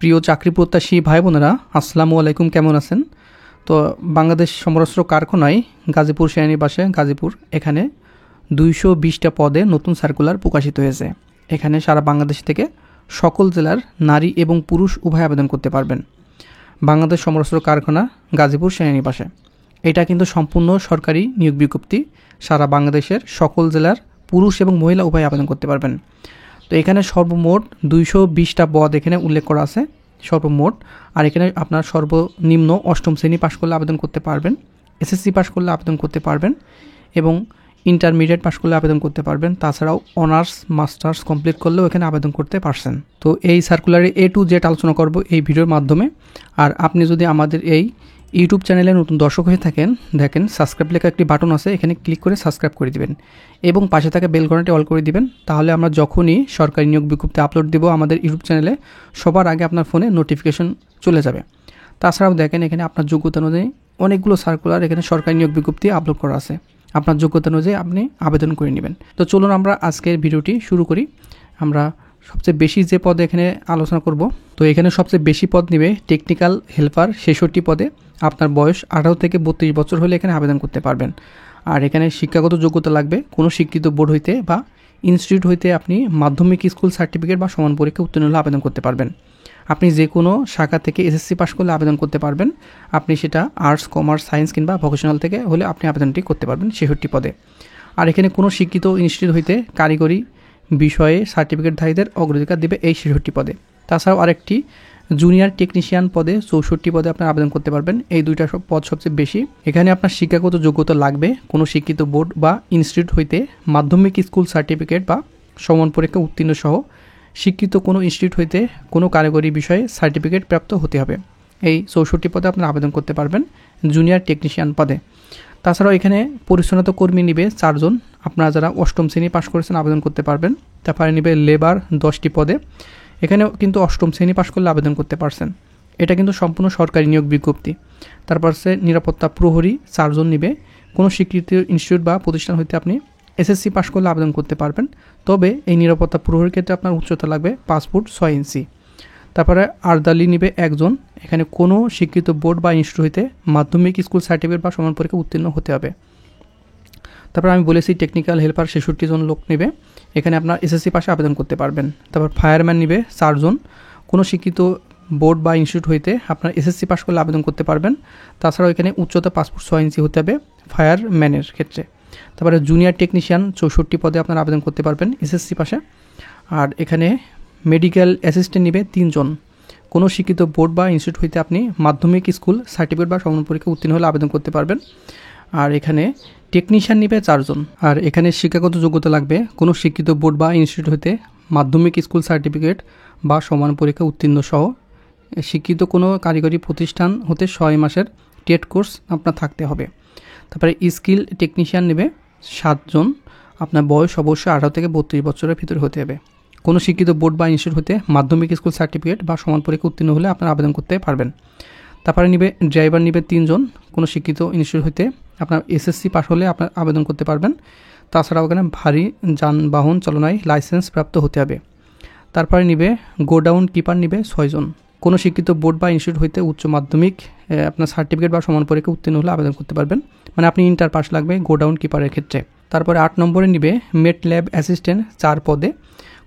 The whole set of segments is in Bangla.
প্রিয় চাকরি প্রত্যাশী ভাই বোনেরা, আসসালামু আলাইকুম। কেমন আছেন? তো বাংলাদেশ সমরাস্ত্র কারখানায় গাজীপুর সেনানিবাসে গাজীপুর এখানে 220টা পদে নতুন সার্কুলার প্রকাশিত হয়েছে। এখানে সারা বাংলাদেশ থেকে সকল জেলার নারী এবং পুরুষ উভয় আবেদন করতে পারবেন। বাংলাদেশ সমরাস্ত্র কারখানা গাজীপুর সেনানিবাসে এটা কিন্তু সম্পূর্ণ সরকারি নিয়োগ বিজ্ঞপ্তি। সারা বাংলাদেশের সকল জেলার পুরুষ এবং মহিলা উভয় আবেদন করতে পারবেন। তো এখানে সর্বমোট 220টা পদ এখানে উল্লেখ করা আছে সর্বমোট। আর এখানে আপনার সর্বনিম্ন অষ্টম শ্রেণী পাশ করলে আবেদন করতে পারবেন, এসএসসি পাশ করলে আবেদন করতে পারবেন এবং ইন্টারমিডিয়েট পাশ করলে আবেদন করতে পারবেন। তাছাড়াও অনার্স মাস্টার্স কমপ্লিট করলেও এখানে আবেদন করতে পারছেন। তো এই সার্কুলারে A to Z আলোচনা করব এই ভিডিওর মাধ্যমে। আর আপনি যদি আমাদের এই ইউটিউব চ্যানেলে নতুন দর্শক হয়ে থাকেন, দেখেন সাবস্ক্রাইব লেখা একটি বাটন আছে, এখানে ক্লিক করে সাবস্ক্রাইব করে দিবেন এবং পাশে থাকা বেল ঘন্টাটি অল করে দিবেন। তাহলে আমরা যখনই সরকারি নিয়োগ বিজ্ঞপ্তি আপলোড দেব আমাদের ইউটিউব চ্যানেলে, সবার আগে আপনার ফোনে নোটিফিকেশন চলে যাবে। তাছাড়াও দেখেন এখানে আপনার যোগ্যতা অনুযায়ী অনেকগুলো সার্কুলার এখানে সরকারি নিয়োগ বিজ্ঞপ্তি আপলোড করা আছে। আপনার যোগ্যতা অনুযায়ী আপনি আবেদন করে নেবেন। তো চলুন আমরা আজকের ভিডিওটি শুরু করি। আমরা সবচেয়ে বেশি যে পদে এখানে আলোচনা করব, তো এখানে সবচেয়ে বেশি পদ নেবে টেকনিক্যাল হেল্পার 66 পদে। আপনার বয়স 18 থেকে 32 বছর হলে এখানে আবেদন করতে পারবেন। আর এখানে শিক্ষাগত যোগ্যতা লাগবে কোনো স্বীকৃত বোর্ড হইতে বা ইনস্টিটিউট হইতে আপনি মাধ্যমিক স্কুল সার্টিফিকেট বা সমান পরীক্ষা উত্তীর্ণ হলে আবেদন করতে পারবেন। আপনি যে কোনো শাখা থেকে এসএসসি পাশ করলে আবেদন করতে পারবেন। আপনি সেটা আর্টস, কমার্স, সায়েন্স কিংবা ভোকেশনাল থেকে হলে আপনি আবেদনটি করতে পারবেন 66 পদে। আর এখানে কোনো শিক্ষিত ইনস্টিটিউট হইতে কারিগরি বিষয়ে সার্টিফিকেটধারীদের অগ্রাধিকার দেবে এই 66 পদে। তাছাড়াও আরেকটি জুনিয়র টেকনিশিয়ান পদে 64 পদে আপনার আবেদন করতে পারবেন। এই দুইটা পদ সবচেয়ে বেশি। এখানে আপনার শিক্ষাগত যোগ্যতা লাগবে কোনো শিক্ষিত বোর্ড বা ইনস্টিটিউট হইতে মাধ্যমিক স্কুল সার্টিফিকেট বা সমান পরীক্ষা উত্তীর্ণ সহ শিক্ষিত কোনো ইনস্টিটিউট হইতে কোনো কারিগরি বিষয়ে সার্টিফিকেট প্রাপ্ত হতে হবে। এই 64 পদে আপনারা আবেদন করতে পারবেন জুনিয়র টেকনিশিয়ান পদে। তাছাড়াও এখানে পরিচ্ছন্নতা কর্মী নিবে 4 জন। আপনারা যারা অষ্টম শ্রেণী পাশ করেছেন আবেদন করতে পারবেন। তারপরে নিবে লেবার 10টি পদে। এখানেও কিন্তু অষ্টম শ্রেণী পাশ করলে আবেদন করতে পারছেন। এটা কিন্তু সম্পূর্ণ সরকারি নিয়োগ বিজ্ঞপ্তি। তারপর সে নিরাপত্তা প্রহরী 4 জন নিবে। কোনো স্বীকৃত ইনস্টিটিউট বা প্রতিষ্ঠান হইতে আপনি এসএসসি পাশ করলে আবেদন করতে পারবেন। তবে এই নিরাপত্তা প্রহরীর ক্ষেত্রে আপনার উচ্চতা লাগবে 5 ফুট 6 ইঞ্চি। তারপরে আরদালি নিবে 1 জন। এখানে কোনো স্বীকৃত বোর্ড বা ইনস্টিটিউট হইতে মাধ্যমিক স্কুল সার্টিফিকেট বা সমান পরীক্ষা উত্তীর্ণ হতে হবে। তারপর আমি বলেছি টেকনিক্যাল হেল্পার 66 জন লোক নেবে। এখানে আপনার এসএসসি পাশে আবেদন করতে পারবেন। তারপর ফায়ারম্যান নিবে 4 জন। কোনো শিক্ষিত বোর্ড বা ইনস্টিটিউট হইতে আপনার এসএসসি পাশ করলে আবেদন করতে পারবেন। তাছাড়াও এখানে উচ্চতা 5 ফুট 6 ইঞ্চি হতে হবে ফায়ারম্যানের ক্ষেত্রে। তারপরে জুনিয়র টেকনিশিয়ান 64 পদে আপনারা আবেদন করতে পারবেন এসএসসি পাশে। আর এখানে মেডিকেল অ্যাসিস্ট্যান্ট নিবে 3 জন। কোনো শিক্ষিত বোর্ড বা ইনস্টিটিউট হইতে আপনি মাধ্যমিক স্কুল সার্টিফিকেট বা সমান পরীক্ষা উত্তীর্ণ হলে আবেদন করতে পারবেন। আর এখানে টেকনিশিয়ান নিবে 4 জন। আর এখানে শিক্ষাগত যোগ্যতা লাগবে কোনো শিক্ষিত বোর্ড বা ইনস্টিটিউট হতে মাধ্যমিক স্কুল সার্টিফিকেট বা সমান পরীক্ষা উত্তীর্ণ সহ শিক্ষিত কোনো কারিগরি প্রতিষ্ঠান হতে 6 মাসের টেট কোর্স আপনার থাকতে হবে। তারপরে স্কিল টেকনিশিয়ান নেবে 7 জন। আপনার বয়স অবশ্যই 18 থেকে 32 বছরের ভিতরে হতে হবে। কোনো শিক্ষিত বোর্ড বা ইনস্টিটিউট হতে মাধ্যমিক স্কুল সার্টিফিকেট বা সমান পরীক্ষা উত্তীর্ণ হলে আপনারা আবেদন করতে পারবেন। তারপরে নিবে ড্রাইভার নিবে 3 জন। কোনো শিক্ষিত ইনস্টিটিউট হতে আপনার এসএসসি পাস হলে আপনার আবেদন করতে পারবেন। তাছাড়াও এখানে ভারী যানবাহন চালনায় লাইসেন্স প্রাপ্ত হতে হবে। তারপরে নিবে গোডাউন কিপার নিবে 6 জন। কোনো শিক্ষিত বোর্ড বা ইনস্টিটিউট হইতে উচ্চ মাধ্যমিক আপনার সার্টিফিকেট বা সমান পরীক্ষা উত্তীর্ণ হলে আবেদন করতে পারবেন। মানে আপনি ইন্টার পাস লাগবে গোডাউন কিপারের ক্ষেত্রে। তারপরে 8 নম্বরে নিবে মেট ল্যাব অ্যাসিস্ট্যান্ট 4 পদে।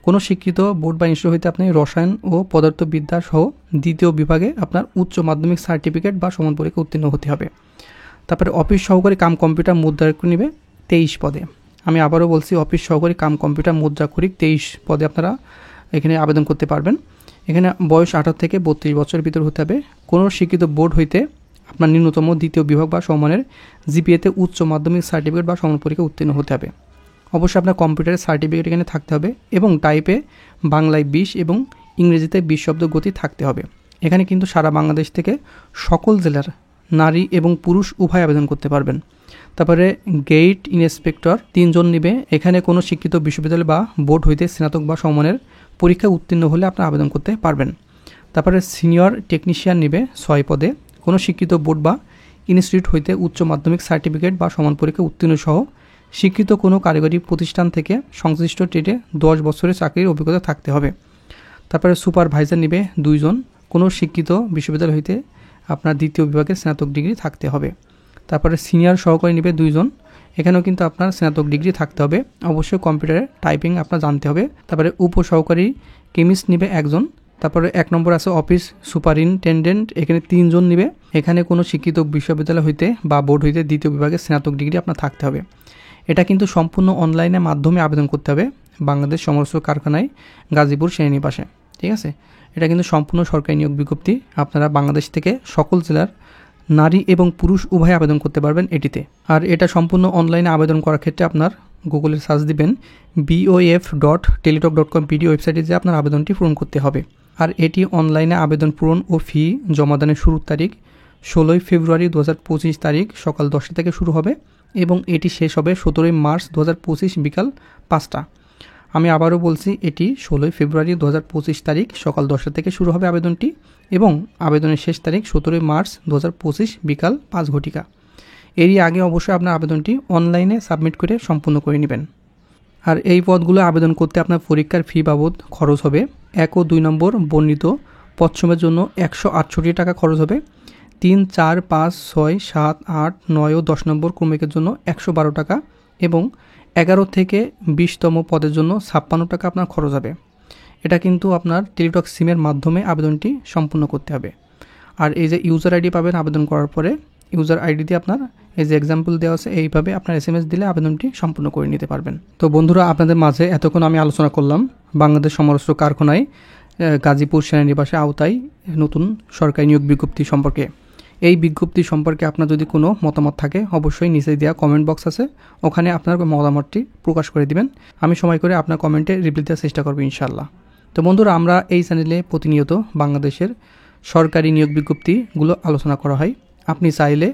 কোনো শিক্ষিত বোর্ড বা ইনস্টিটিউট হইতে আপনি রসায়ন ও পদার্থবিদ্যা সহ দ্বিতীয় বিভাগে আপনার উচ্চ মাধ্যমিক সার্টিফিকেট বা সমান পরীক্ষা উত্তীর্ণ হতে হবে। তারপরে অফিস সহকারী কাম কম্পিউটার মুদ্রাক্ষরিক নিবে 23 পদে। আমি আবারও বলছি অফিস সহকারী কাম কম্পিউটার মুদ্রাক্ষরিক 23 পদে আপনারা এখানে আবেদন করতে পারবেন। এখানে বয়স 18 থেকে 32 বছরের ভিতর হতে হবে। কোনো শিক্ষিত বোর্ড হইতে আপনার ন্যূনতম দ্বিতীয় বিভাগ বা সমানের জিপিএতে উচ্চ মাধ্যমিক সার্টিফিকেট বা সমান পরীক্ষা উত্তীর্ণ হতে হবে। অবশ্যই আপনার কম্পিউটারের সার্টিফিকেট এখানে থাকতে হবে এবং টাইপে বাংলায় 20 এবং ইংরেজিতে 20 শব্দ গতি থাকতে হবে। এখানে কিন্তু সারা বাংলাদেশ থেকে সকল জেলার নারী এবং পুরুষ উভয় আবেদন করতে পারবেন। তারপরে গেট ইন্সপেক্টর 3 জন নিবে। এখানে কোনো শিক্ষিত বিশ্ববিদ্যালয় বা বোর্ড হইতে স্নাতক বা সমানের পরীক্ষা উত্তীর্ণ হলে আপনারা আবেদন করতে পারবেন। তারপরে সিনিয়র টেকনিশিয়ান নিবে 6 পদে। কোনো শিক্ষিত বোর্ড বা ইনস্টিটিউট হইতে উচ্চ মাধ্যমিক সার্টিফিকেট বা সমান পরীক্ষা উত্তীর্ণ সহ শিক্ষিত কোনো কারিগরি প্রতিষ্ঠান থেকে সংশ্লিষ্ট ট্রেডে 10 বছরের চাকরির অভিজ্ঞতা থাকতে হবে। তারপরে সুপারভাইজার নিবে 2 জন। কোনো শিক্ষিত বিশ্ববিদ্যালয় হইতে আপনার দ্বিতীয় বিভাগের স্নাতক ডিগ্রি থাকতে হবে। তারপরে সিনিয়র সহকারী নেবে 2 জন, এখানেও কিন্তু আপনার স্নাতক ডিগ্রি থাকতে হবে। অবশ্যই কম্পিউটারে টাইপিং আপনার জানতে হবে। তারপরে উপসহকারী কেমিস্ট নেবে 1 জন। তারপরে 1 নম্বর আছে অফিস সুপারিনটেন্ডেন্ট, এখানে 3 জন নেবে। এখানে কোনো শিক্ষিত বিশ্ববিদ্যালয় হইতে বা বোর্ড হইতে দ্বিতীয় বিভাগের স্নাতক ডিগ্রি আপনার থাকতে হবে। এটা কিন্তু সম্পূর্ণ অনলাইনের মাধ্যমে আবেদন করতে হবে বাংলাদেশ সমরস্ত্র কারখানায় গাজীপুর সেনানিবাসে। ঠিক আছে, এটা কিন্তু সম্পূর্ণ সরকারি নিয়োগ বিজ্ঞপ্তি। আপনারা বাংলাদেশ থেকে সকল জেলার নারী এবং পুরুষ উভয় আবেদন করতে পারবেন এটিতে। আর এটা সম্পূর্ণ অনলাইনে আবেদন করার ক্ষেত্রে আপনার গুগলে সার্চ দিবেন bof.teletalk.com পিডি ওয়েবসাইটে যে আপনার আবেদনটি পূরণ করতে হবে। আর এটি অনলাইনে আবেদন পূরণ ও ফি জমাদানের শুরুর তারিখ 16 ফেব্রুয়ারি 2025 তারিখ সকাল 10টা থেকে শুরু হবে এবং এটি শেষ হবে 17 মার্চ 2025 বিকাল 5টা। আমি আবারও বলছি, এটি 16 ফেব্রুয়ারি 2025 তারিখ সকাল 10টা থেকে শুরু হবে আবেদনটি এবং আবেদনের শেষ তারিখ 17 মার্চ 2025 বিকাল 5 ঘটিকা। এরই আগে অবশ্যই আপনার আবেদনটি অনলাইনে সাবমিট করে সম্পূর্ণ করে নেবেন। আর এই পদগুলো আবেদন করতে আপনার পরীক্ষার ফি বাবদ খরচ হবে 1 ও 2 নম্বর বর্ণিত পদসমূহের জন্য 168 টাকা খরচ হবে। 3, 4, 5, 6, 7, 8, 9 ও 10 নম্বর ক্রমিকের জন্য 112 টাকা এবং 11 থেকে 20তম পদের জন্য 56 টাকা আপনার খরচ হবে। এটা কিন্তু আপনার টেলিটক সিমের মাধ্যমে আবেদনটি সম্পূর্ণ করতে হবে। আর এই যে ইউজার আইডি পাবেন আবেদন করার পরে, ইউজার আইডি দিয়ে আপনার এই যে এক্সাম্পল দেওয়া আছে এইভাবে আপনার SMS দিলে আবেদনটি সম্পূর্ণ করে নিতে পারবেন। তো বন্ধুরা, আপনাদের মাঝে এতক্ষণ আমি আলোচনা করলাম বাংলাদেশ সমরস্ত্র কারখানায় গাজীপুর সেনানিবাসে আওতায় নতুন সরকারি নিয়োগ বিজ্ঞপ্তি সম্পর্কে। এই বিজ্ঞপ্তি সম্পর্কে আপনার যদি কোনো মতামত থাকে অবশ্যই নিচে দেওয়া কমেন্ট বক্স আছে, ওখানে আপনার মতামতটি প্রকাশ করে দিবেন। আমি সময় করে আপনার কমেন্টে রিপ্লাই দেওয়ার চেষ্টা করব ইনশাআল্লাহ। তো বন্ধুরা, আমরা এই চ্যানেলে প্রতিনিয়ত বাংলাদেশের সরকারি নিয়োগ বিজ্ঞপ্তিগুলো আলোচনা করা হয়। আপনি চাইলে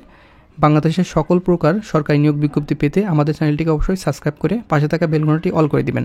বাংলাদেশের সকল প্রকার সরকারি নিয়োগ বিজ্ঞপ্তি পেতে আমাদের চ্যানেলটিকে অবশ্যই সাবস্ক্রাইব করে পাশে থাকা বেল ঘন্টাটি অল করে দিবেন।